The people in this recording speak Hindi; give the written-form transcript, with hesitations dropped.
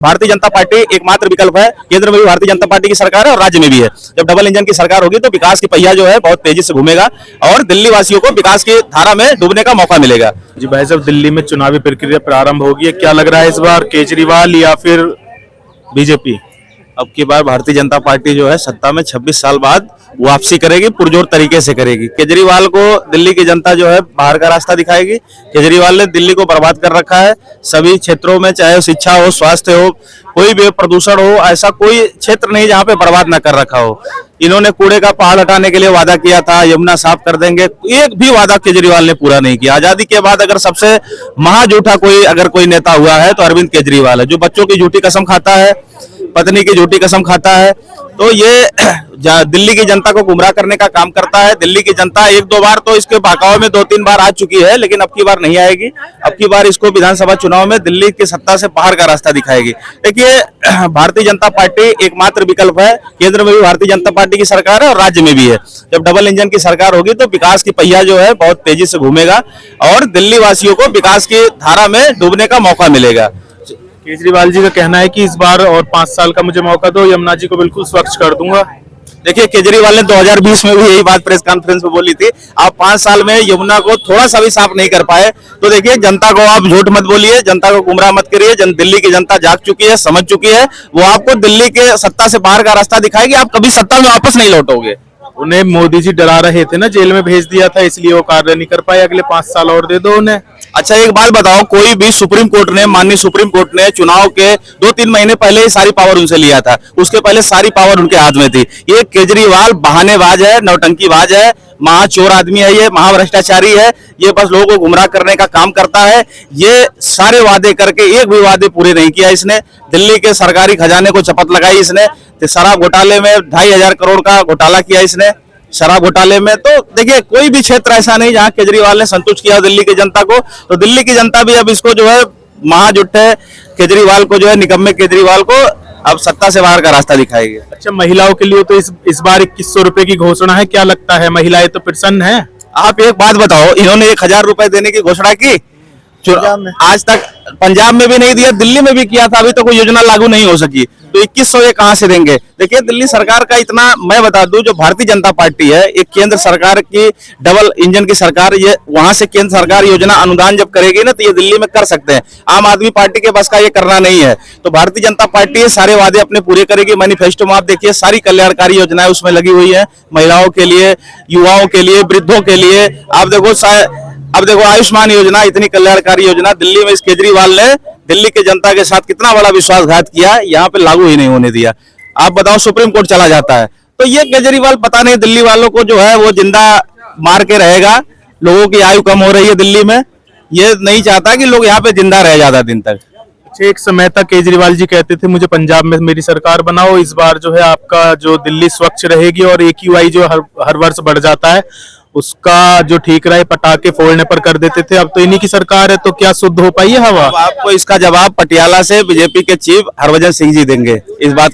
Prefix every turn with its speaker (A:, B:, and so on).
A: भारतीय जनता पार्टी एकमात्र विकल्प है। केंद्र में भी भारतीय जनता पार्टी की सरकार है और राज्य में भी है। जब डबल इंजन की सरकार होगी तो विकास की पहिया जो है बहुत तेजी से घूमेगा और दिल्ली वासियों को विकास की धारा में डूबने का मौका मिलेगा।
B: जी भाई साहब, दिल्ली में चुनावी प्रक्रिया प्रारंभ होगी है, क्या लग रहा है इस बार केजरीवाल या फिर बीजेपी?
A: अब की बार भारतीय जनता पार्टी जो है सत्ता में 26 साल बाद वापसी करेगी, पुरजोर तरीके से करेगी। केजरीवाल को दिल्ली की जनता जो है बाहर का रास्ता दिखाएगी। केजरीवाल ने दिल्ली को बर्बाद कर रखा है सभी क्षेत्रों में, चाहे शिक्षा हो, स्वास्थ्य हो, कोई भी प्रदूषण हो, ऐसा कोई क्षेत्र नहीं जहाँ पे बर्बाद ना कर रखा हो। इन्होंने कूड़े का पहाड़ हटाने के लिए वादा किया था, यमुना साफ कर देंगे, एक भी वादा केजरीवाल ने पूरा नहीं किया। आजादी के बाद अगर सबसे महाझूठा कोई नेता हुआ है तो अरविंद केजरीवाल है, जो बच्चों की झूठी कसम खाता है, पत्नी की झूठी कसम खाता है। तो ये दिल्ली की जनता को गुमराह करने का काम करता है। दिल्ली की जनता एक दो बार तो इसके बहकावे में 2-3 बार आ चुकी है, लेकिन अब की बार नहीं आएगी। अब की बार इसको विधानसभा चुनाव में दिल्ली की सत्ता से बाहर का रास्ता दिखाएगी। देखिए, भारतीय जनता पार्टी एकमात्र विकल्प है। केंद्र में भी भारतीय जनता पार्टी की सरकार है और राज्य में भी है। जब डबल इंजन की सरकार होगी तो विकास की पहिया जो है बहुत तेजी से घूमेगा और दिल्ली वासियों को विकास की धारा में डूबने का मौका मिलेगा।
B: केजरीवाल जी का कहना है कि इस बार और 5 साल का मुझे मौका दो, यमुना जी को बिल्कुल स्वच्छ कर दूंगा।
A: देखिए, केजरीवाल ने 2020 में भी यही बात प्रेस कॉन्फ्रेंस में बोली थी। आप 5 साल में यमुना को थोड़ा सा भी साफ नहीं कर पाए, तो देखिए जनता को आप झूठ मत बोलिए, जनता को गुमराह मत करिए। दिल्ली की जनता जाग चुकी है, समझ चुकी है, वो आपको दिल्ली के सत्ता से बाहर का रास्ता दिखाएगी। आप कभी सत्ता में वापस नहीं लौटोगे।
B: उन्हें मोदी जी डरा रहे थे ना, जेल में भेज दिया था, इसलिए वो कार्य नहीं कर पाए। अगले 5 साल और दे दो उन्हें।
A: अच्छा, एक बात बताओ, कोई भी माननीय सुप्रीम कोर्ट ने चुनाव के 2-3 महीने पहले ही सारी पावर उनसे लिया था। उसके पहले सारी पावर उनके हाथ में थी। ये केजरीवाल बहानेबाज है, नौटंकीबाज है, महाचोर आदमी है, ये महाभ्रष्टाचारी है। ये बस लोगों को गुमराह करने का काम करता है। ये सारे वादे करके एक भी वादे पूरे नहीं किया इसने। दिल्ली के सरकारी खजाने को चपत लगाई इसने। तो शराब घोटाले में 2,500 करोड़ का घोटाला किया इसने, शराब घोटाले में। तो देखिए, कोई भी क्षेत्र ऐसा नहीं जहां केजरीवाल ने संतुष्ट किया दिल्ली की जनता को। तो दिल्ली की जनता भी अब इसको जो है महाजुट्टे केजरीवाल को जो है निकम्मे केजरीवाल को अब सत्ता से बाहर का रास्ता दिखाएगी।
B: अच्छा, महिलाओं के लिए तो इस बार 2100 रुपए की घोषणा है, क्या लगता है महिलाएं तो प्रसन्न है?
A: आप एक बात बताओ, इन्होंने 1000 रुपए देने की घोषणा की, आज तक पंजाब में भी नहीं दिया, दिल्ली में भी किया था, अभी तो कोई योजना लागू नहीं हो सकी। तो 2100 ये कहां से देंगे? देखिए, दिल्ली सरकार का इतना मैं बता दूं, जो भारतीय जनता पार्टी है, एक केंद्र सरकार की डबल इंजन की सरकार, ये वहां से केंद्र सरकार योजना अनुदान जब करेगी ना, तो ये दिल्ली में कर सकते हैं। आम आदमी पार्टी के बस का ये करना नहीं है। तो भारतीय जनता पार्टी सारे वादे अपने पूरे करेगी। मैनिफेस्टो में आप देखिए, सारी कल्याणकारी योजनाएं उसमें लगी हुई है, महिलाओं के लिए, युवाओं के लिए, वृद्धों के लिए। आप देखो, अब देखो आयुष्मान योजना, इतनी कल्याणकारी योजना दिल्ली में इस केजरीवाल ने दिल्ली की जनता के साथ कितना बड़ा विश्वासघात किया, यहाँ पे लागू ही नहीं होने दिया। आप बताओ, सुप्रीम कोर्ट चला जाता है। तो ये केजरीवाल पता नहीं दिल्ली वालों को जो है वो जिंदा मार के रहेगा। लोगों की आयु कम हो रही है दिल्ली में, ये नहीं चाहता कि लोग यहाँ पे जिंदा रह ज्यादा दिन तक।
B: एक समय तक केजरीवाल जी कहते थे मुझे पंजाब में मेरी सरकार बनाओ। इस बार जो है आपका जो दिल्ली स्वच्छ रहेगी और AQI जो हर वर्ष बढ़ जाता है, उसका जो ठीक रहे, पटाखे फोड़ने पर कर देते थे। अब तो इन्हीं की सरकार है, तो क्या शुद्ध हो पाई है हवा?
A: आपको इसका जवाब पटियाला से बीजेपी के चीफ हरभजन सिंह जी देंगे इस बात।